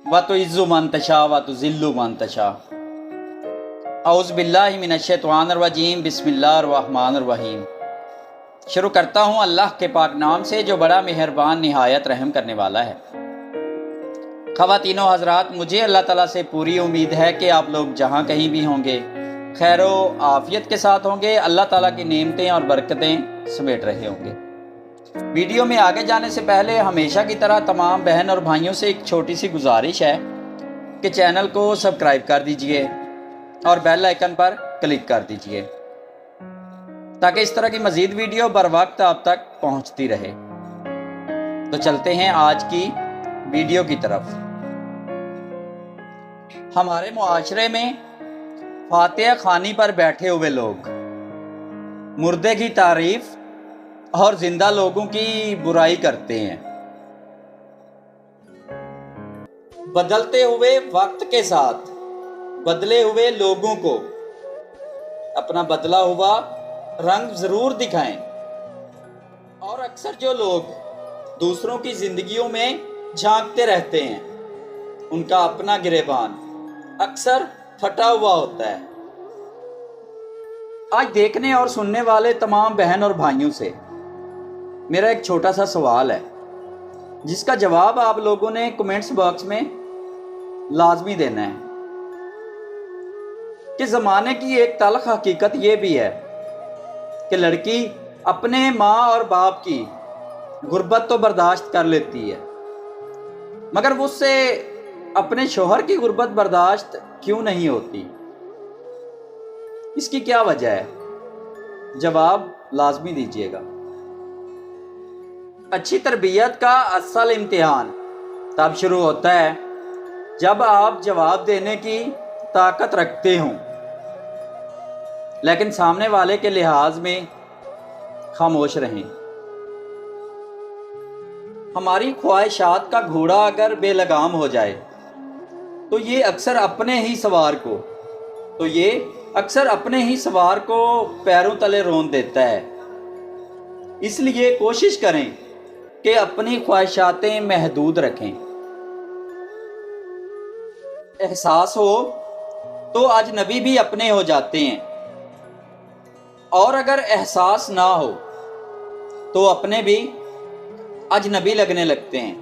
वतुइज़्ज़ु मन तशा वतुज़िल्लु मन तशा। औज़ु बिल्लाहि मिनश्शैतानिर रजीम, बिस्मिल्लाहिर रहमानिर रहीम। शुरू करता हूँ अल्लाह के पाक नाम से जो बड़ा मेहरबान निहायत रहम करने वाला है। ख़वातीनो हज़रात, मुझे अल्लाह ताला से पूरी उम्मीद है कि आप लोग जहाँ कहीं भी होंगे खैर व आफ़ियत के साथ होंगे, अल्लाह ताला की नेमतें और बरकतें समेट रहे होंगे। वीडियो में आगे जाने से पहले हमेशा की तरह तमाम बहन और भाइयों से एक छोटी सी गुजारिश है कि चैनल को सब्सक्राइब कर दीजिए और बेल आइकन पर क्लिक कर दीजिए ताकि इस तरह की मज़ीद वीडियो बर वक्त आप तक पहुंचती रहे। तो चलते हैं आज की वीडियो की तरफ। हमारे मुआशरे में फातिहा खानी पर बैठे हुए लोग मुर्दे की तारीफ और जिंदा लोगों की बुराई करते हैं। बदलते हुए वक्त के साथ बदले हुए लोगों को अपना बदला हुआ रंग जरूर दिखाएं। और अक्सर जो लोग दूसरों की जिंदगियों में झांकते रहते हैं उनका अपना गिरेबान अक्सर फटा हुआ होता है। आज देखने और सुनने वाले तमाम बहन और भाइयों से मेरा एक छोटा सा सवाल है जिसका जवाब आप लोगों ने कमेंट्स बॉक्स में लाजमी देना है कि ज़माने की एक तल्ख हकीकत ये भी है कि लड़की अपने माँ और बाप की गुर्बत तो बर्दाश्त कर लेती है मगर वो उससे अपने शोहर की गुर्बत बर्दाश्त क्यों नहीं होती? इसकी क्या वजह है? जवाब लाजमी दीजिएगा। अच्छी तरबियत का असल इम्तिहान तब शुरू होता है जब आप जवाब देने की ताकत रखते हों लेकिन सामने वाले के लिहाज में खामोश रहें। हमारी ख्वाहिशात का घोड़ा अगर बेलगाम हो जाए तो ये अक्सर अपने ही सवार को पैरों तले रोन देता है। इसलिए कोशिश करें कि अपनी ख्वाहिशातें महदूद रखें। एहसास हो तो अजनबी भी अपने हो जाते हैं और अगर एहसास ना हो तो अपने भी अजनबी लगने लगते हैं।